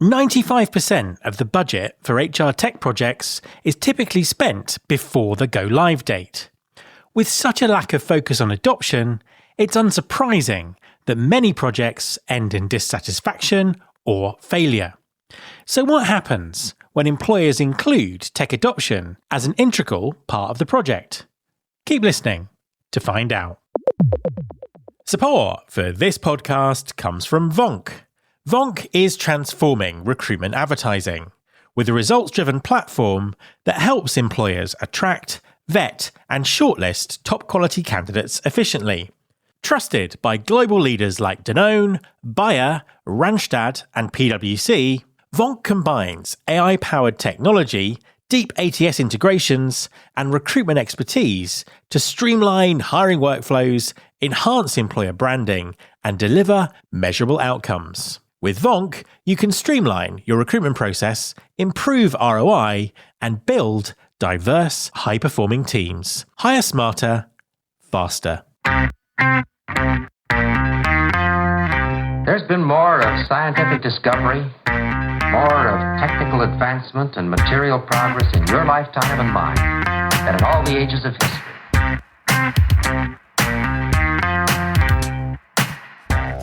95% of the budget for HR tech projects is typically spent before the go-live date. With such a lack of focus on adoption, it's unsurprising that many projects end in dissatisfaction or failure. So what happens when employers include tech adoption as an integral part of the project? Keep listening to find out. Support for this podcast comes from Vonk. Vonk is transforming recruitment advertising with a results-driven platform that helps employers attract, vet, and shortlist top-quality candidates efficiently. Trusted by global leaders like Danone, Bayer, Randstad, and PwC, Vonk combines AI-powered technology, deep ATS integrations, and recruitment expertise to streamline hiring workflows, enhance employer branding, and deliver measurable outcomes. With Vonk, you can streamline your recruitment process, improve ROI, and build diverse, high-performing teams. Hire smarter, faster. There's been more of scientific discovery, more of technical advancement and material progress in your lifetime and mine than in all the ages of history.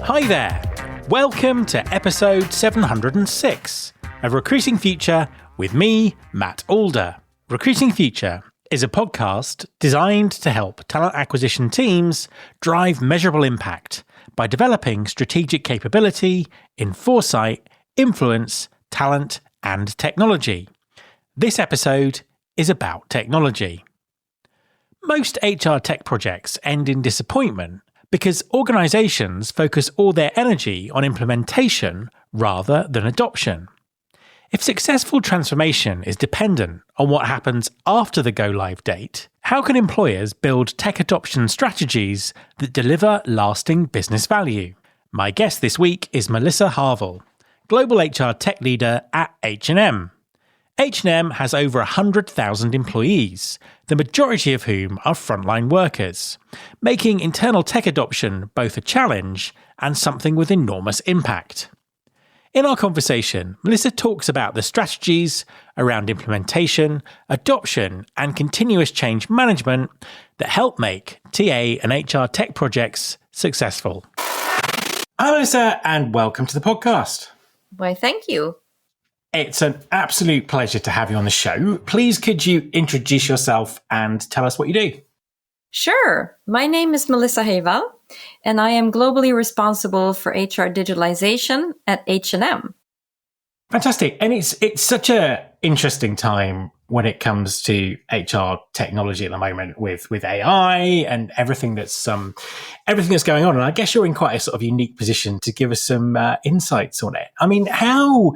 Hi there. Welcome to episode 706 of Recruiting Future with me, Matt Alder. Recruiting Future is a podcast designed to help talent acquisition teams drive measurable impact by developing strategic capability in foresight, influence, talent, and technology. This episode is about technology. Most HR tech projects end in disappointment because organizations focus all their energy on implementation rather than adoption. If successful transformation is dependent on what happens after the go-live date, how can employers build tech adoption strategies that deliver lasting business value? My guest this week is Melissa Harville, Global HR Tech Leader at H&M. H&M has over 100,000 employees, the majority of whom are frontline workers, making internal tech adoption both a challenge and something with enormous impact. In our conversation, Melissa talks about the strategies around implementation, adoption, and continuous change management that help make TA and HR tech projects successful. Hi, Melissa, and welcome to the podcast. Why, thank you. It's an absolute pleasure to have you on the show. Please, could you introduce yourself and tell us what you do? Sure. My name is Melissa Harville, and I am globally responsible for HR digitalization at H&M. Fantastic. And it's such a interesting time when it comes to HR technology at the moment with AI and everything that's going on. And I guess you're in quite a sort of unique position to give us some insights on it. I mean, how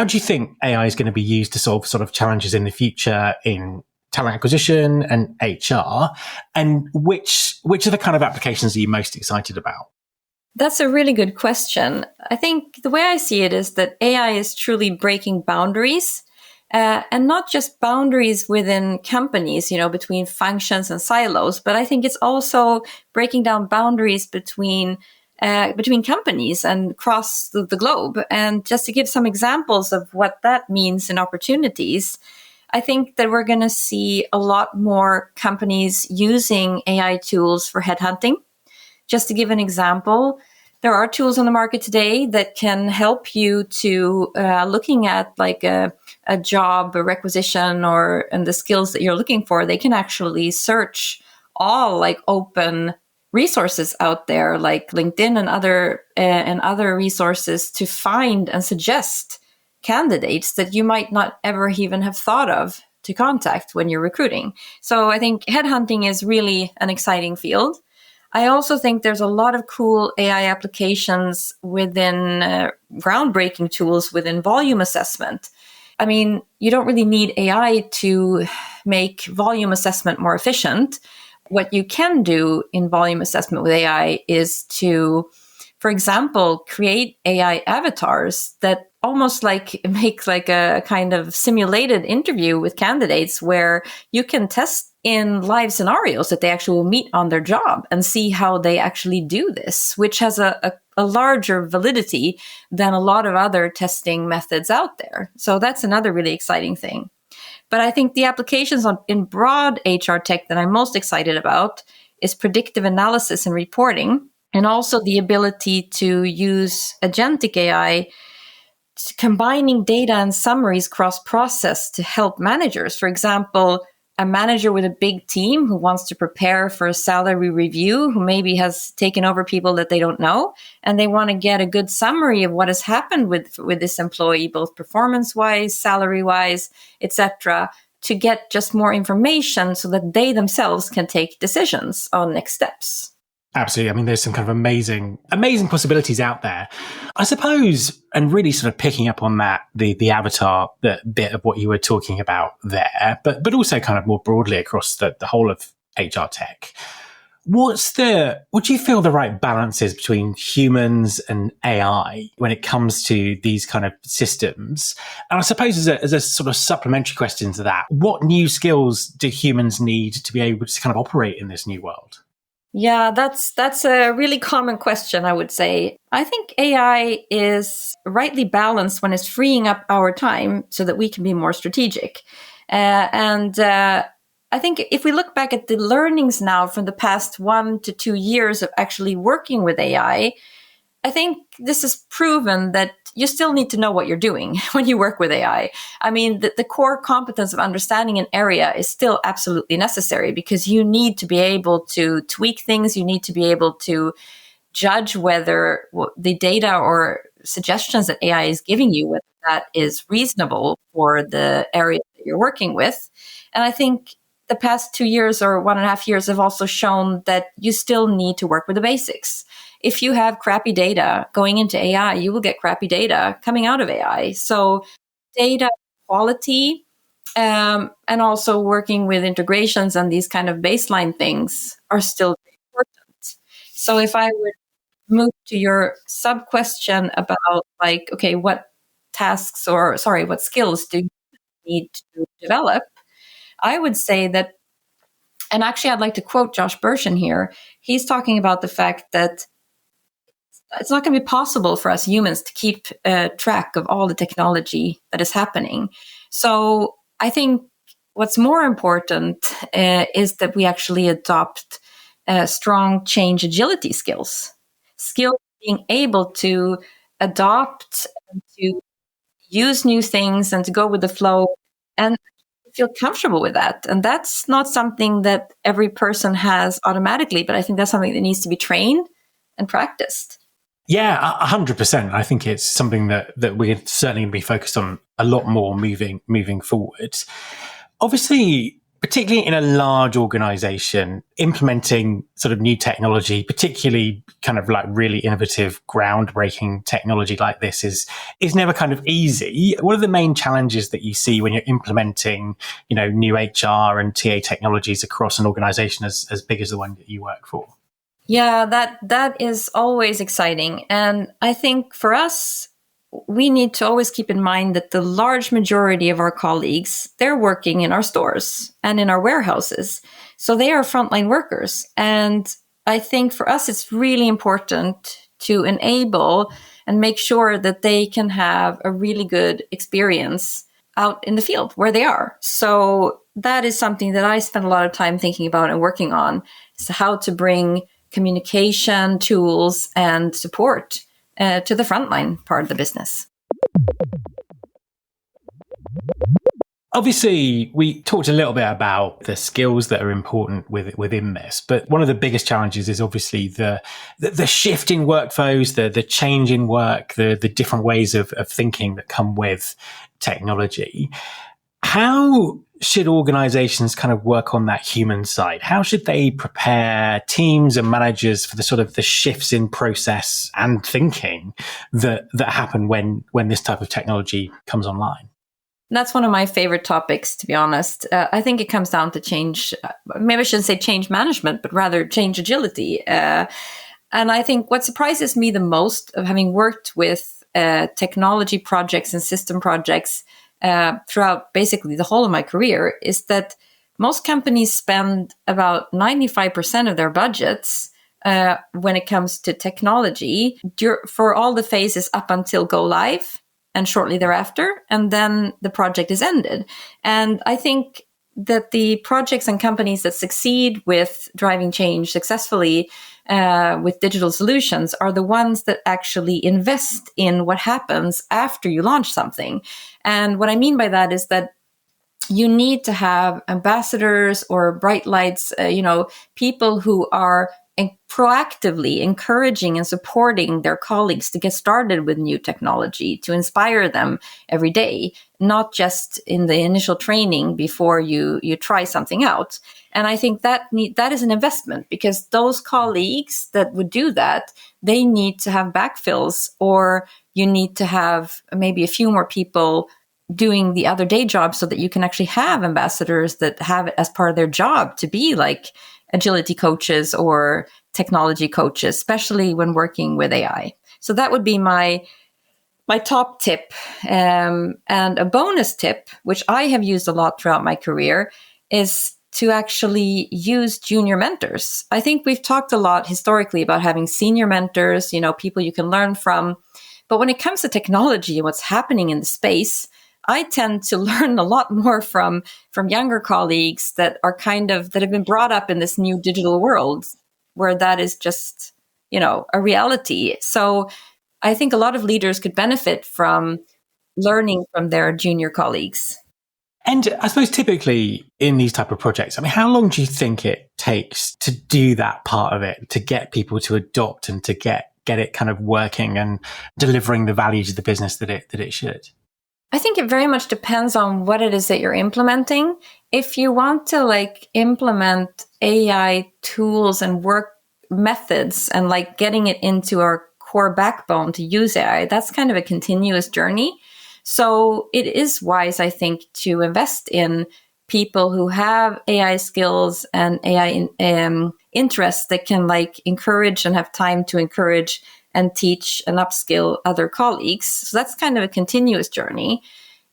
do you think AI is going to be used to solve sort of challenges in the future in talent acquisition and HR, and which are the kind of applications are you most excited about? That's a really good question. I think the way I see it is that AI is truly breaking boundaries, and not just boundaries within companies, between functions and silos, but I think it's also breaking down boundaries between companies and across the globe. And just to give some examples of what that means in opportunities, I think that we're going to see a lot more companies using AI tools for headhunting. Just to give an example, there are tools on the market today that can help you to looking at like a job, a requisition, and the skills that you're looking for. They can actually search all like open resources out there, like LinkedIn and other resources, to find and suggest candidates that you might not ever even have thought of to contact when you're recruiting. So I think headhunting is really an exciting field. I also think there's a lot of cool AI applications within groundbreaking tools within volume assessment. I mean, you don't really need AI to make volume assessment more efficient. What you can do in volume assessment with AI is to, for example, create AI avatars that almost like make like a kind of simulated interview with candidates where you can test in live scenarios that they actually will meet on their job and see how they actually do this, which has a a larger validity than a lot of other testing methods out there. So that's another really exciting thing. But I think the applications in broad HR tech that I'm most excited about is predictive analysis and reporting, and also the ability to use agentic AI, combining data and summaries cross-process to help managers. For example, a manager with a big team who wants to prepare for a salary review, who maybe has taken over people that they don't know, and they want to get a good summary of what has happened with this employee, both performance-wise, salary-wise, etc., to get just more information so that they themselves can take decisions on next steps. Absolutely. I mean, there's some kind of amazing possibilities out there. I suppose, and really sort of picking up on that, the avatar, the bit of what you were talking about there, but also kind of more broadly across the whole of HR tech. What do you feel the right balance is between humans and AI when it comes to these kind of systems? And I suppose as a sort of supplementary question to that, what new skills do humans need to be able to kind of operate in this new world? Yeah, that's a really common question, I would say. I think AI is rightly balanced when it's freeing up our time so that we can be more strategic. I think if we look back at the learnings now from the past 1 to 2 years of actually working with AI, I think this has proven that you still need to know what you're doing when you work with AI. I mean, the core competence of understanding an area is still absolutely necessary, because you need to be able to tweak things. You need to be able to judge whether the data or suggestions that AI is giving you, whether that is reasonable for the area that you're working with. And I think the past 2 years or 1.5 years have also shown that you still need to work with the basics. If you have crappy data going into AI, you will get crappy data coming out of AI. So data quality, and also working with integrations and these kind of baseline things are still very important. So if I would move to your sub question about what skills do you need to develop? I would say that, and actually I'd like to quote Josh Bershen here. He's talking about the fact that it's not going to be possible for us humans to keep track of all the technology that is happening. So I think what's more important is that we actually adopt strong change agility skills being able to adopt and to use new things and to go with the flow and feel comfortable with that. And that's not something that every person has automatically, but I think that's something that needs to be trained and practiced. Yeah, 100%. I think it's something that we're certainly going to be focused on a lot more moving forward. Obviously, particularly in a large organization, implementing sort of new technology, particularly kind of like really innovative, groundbreaking technology like this is never kind of easy. What are the main challenges that you see when you're implementing, new HR and TA technologies across an organization as big as the one that you work for? Yeah, that is always exciting. And I think for us, we need to always keep in mind that the large majority of our colleagues, they're working in our stores and in our warehouses. So they are frontline workers. And I think for us, it's really important to enable and make sure that they can have a really good experience out in the field where they are. So that is something that I spend a lot of time thinking about and working on, is how to bring communication tools and support to the frontline part of the business. Obviously, we talked a little bit about the skills that are important within this, but one of the biggest challenges is obviously the shift in workflows, the change in work, the different ways of thinking that come with technology. How should organizations kind of work on that human side? How should they prepare teams and managers for the sort of the shifts in process and thinking that happen when this type of technology comes online? That's one of my favorite topics, to be honest. I think it comes down to change. Maybe I shouldn't say change management, but rather change agility. And I think what surprises me the most of having worked with technology projects and system projects throughout basically the whole of my career is that most companies spend about 95% of their budgets when it comes to technology for all the phases up until go live and shortly thereafter, and then the project is ended. And I think that the projects and companies that succeed with driving change successfully with digital solutions are the ones that actually invest in what happens after you launch something. And what I mean by that is that you need to have ambassadors or bright lights, people who are proactively encouraging and supporting their colleagues to get started with new technology, to inspire them every day, not just in the initial training before you try something out. And I think that is an investment, because those colleagues that would do that, they need to have backfills, or you need to have maybe a few more people doing the other day job, so that you can actually have ambassadors that have it as part of their job to be like agility coaches or technology coaches, especially when working with AI. So that would be my top tip. And a bonus tip, which I have used a lot throughout my career, is to actually use junior mentors. I think we've talked a lot historically about having senior mentors, people you can learn from. But when it comes to technology and what's happening in the space, I tend to learn a lot more from younger colleagues that have been brought up in this new digital world where that is just, a reality. So I think a lot of leaders could benefit from learning from their junior colleagues. And I suppose typically in these type of projects, how long do you think it takes to do that part of it, to get people to adopt and to get it kind of working and delivering the value to the business that it should? I think it very much depends on what it is that you're implementing. If you want to implement AI tools and work methods and getting it into our core backbone to use AI, that's kind of a continuous journey. So it is wise, I think, to invest in people who have AI skills and AI interests that can encourage and have time to encourage and teach and upskill other colleagues. So that's kind of a continuous journey.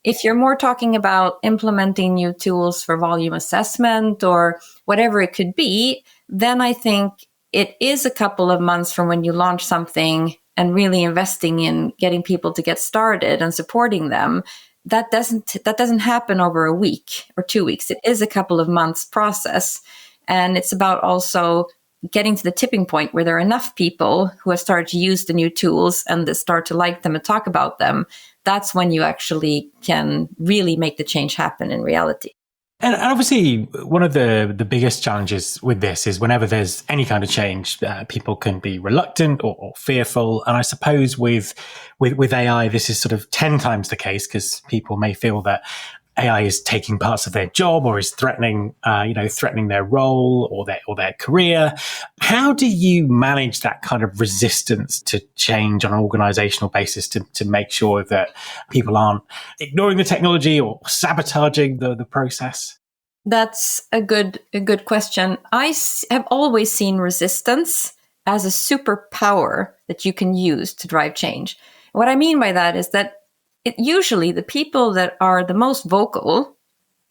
If you're more talking about implementing new tools for volume assessment or whatever it could be, then I think it is a couple of months from when you launch something and really investing in getting people to get started and supporting them. That doesn't happen over a week or 2 weeks. It is a couple of months process. And it's about also getting to the tipping point where there are enough people who have started to use the new tools and that start to like them and talk about them. That's when you actually can really make the change happen in reality. And obviously, one of the biggest challenges with this is whenever there's any kind of change, people can be reluctant or fearful. And I suppose with AI, this is sort of 10 times the case, because people may feel that AI is taking parts of their job or is threatening their role or their career. How do you manage that kind of resistance to change on an organizational basis to make sure that people aren't ignoring the technology or sabotaging the process? That's a good question. I have always seen resistance as a superpower that you can use to drive change. What I mean by that is that usually the people that are the most vocal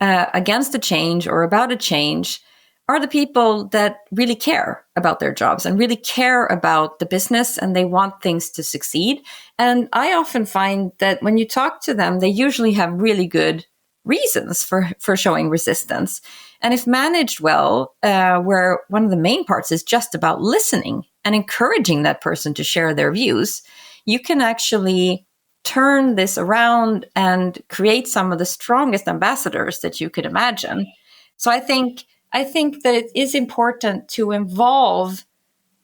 against a change or about a change are the people that really care about their jobs and really care about the business, and they want things to succeed. And I often find that when you talk to them, they usually have really good reasons for showing resistance. And if managed well, where one of the main parts is just about listening and encouraging that person to share their views, you can actually turn this around and create some of the strongest ambassadors that you could imagine. So I think that it is important to involve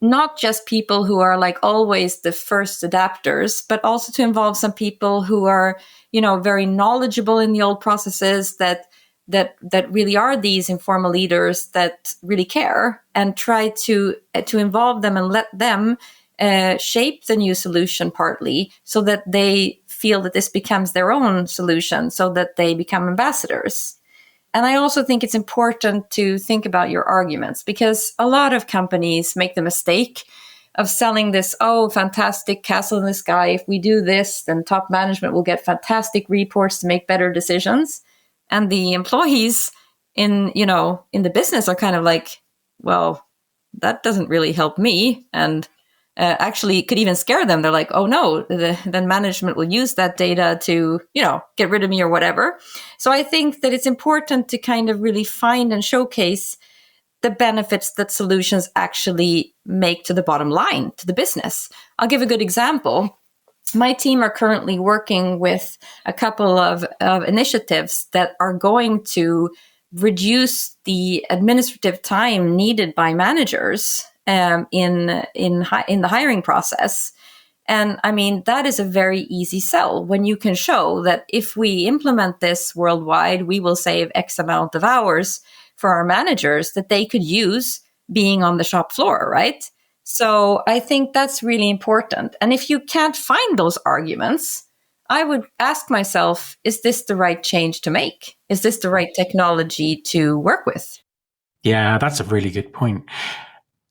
not just people who are always the first adapters, but also to involve some people who are, very knowledgeable in the old processes that really are these informal leaders that really care, and try to involve them and let them shape the new solution partly, so that they feel that this becomes their own solution, so that they become ambassadors. And I also think it's important to think about your arguments, because a lot of companies make the mistake of selling this, fantastic castle in the sky. If we do this, then top management will get fantastic reports to make better decisions. And the employees in the business are kind of well, that doesn't really help me. And actually could even scare them. They're like, oh no, then management will use that data to, get rid of me or whatever. So I think that it's important to kind of really find and showcase the benefits that solutions actually make to the bottom line, to the business. I'll give a good example. My team are currently working with a couple of initiatives that are going to reduce the administrative time needed by managers in the hiring process. And I mean, that is a very easy sell when you can show that if we implement this worldwide, we will save X amount of hours for our managers that they could use being on the shop floor, right? So I think that's really important. And if you can't find those arguments, I would ask myself, is this the right change to make? Is this the right technology to work with? Yeah, that's a really good point.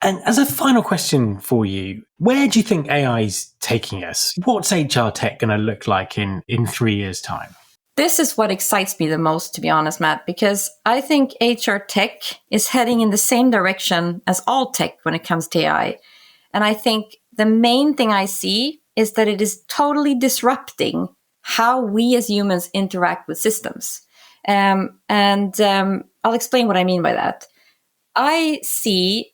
And as a final question for you, where do you think AI is taking us? What's HR tech going to look like in 3 years' time? This is what excites me the most, to be honest, Matt, because I think HR tech is heading in the same direction as all tech when it comes to AI. And I think the main thing I see is that it is totally disrupting how we as humans interact with systems. I'll explain what I mean by that. I see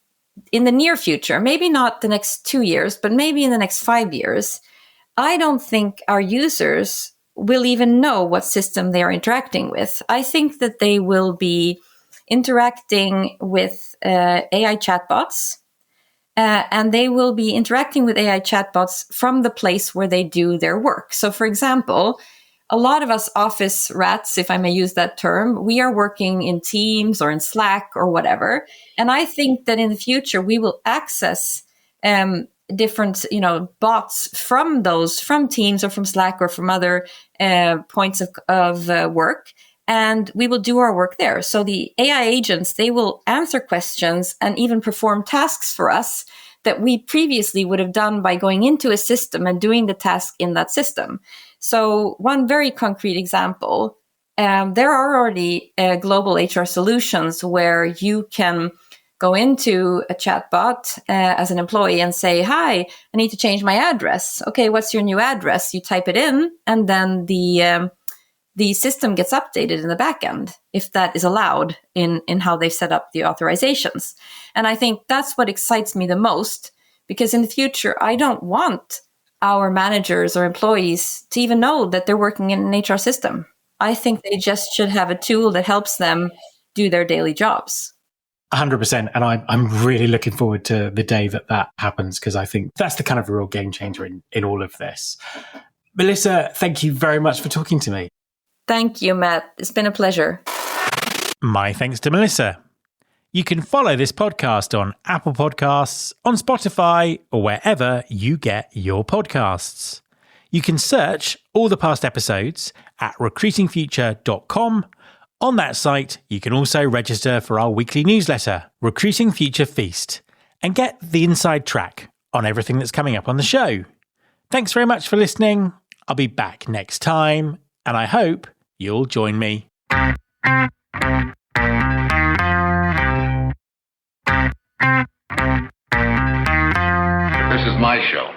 in the near future, maybe not the next 2 years, but maybe in the next 5 years, I don't think our users will even know what system they are interacting with. I think that they will be interacting with AI chatbots, and they will be interacting with AI chatbots from the place where they do their work. So, for example, a lot of us office rats, if I may use that term, we are working in Teams or in Slack or whatever. And I think that in the future, we will access different, bots from Teams or from Slack or from other points of work. And we will do our work there. So the AI agents, they will answer questions and even perform tasks for us that we previously would have done by going into a system and doing the task in that system. So one very concrete example, there are already global HR solutions where you can go into a chatbot as an employee and say, hi, I need to change my address. Okay, what's your new address? You type it in, and then the system gets updated in the back end, if that is allowed in how they've set up the authorizations. And I think that's what excites me the most, because in the future, I don't want our managers or employees to even know that they're working in an HR system. I think they just should have a tool that helps them do their daily jobs. 100%. And I'm really looking forward to the day that happens, because I think that's the kind of real game changer in all of this. Melissa, thank you very much for talking to me. Thank you, Matt. It's been a pleasure. My thanks to Melissa. You can follow this podcast on Apple Podcasts, on Spotify, or wherever you get your podcasts. You can search all the past episodes at recruitingfuture.com. On that site, you can also register for our weekly newsletter, Recruiting Future Feast, and get the inside track on everything that's coming up on the show. Thanks very much for listening. I'll be back next time, and I hope you'll join me. This is my show.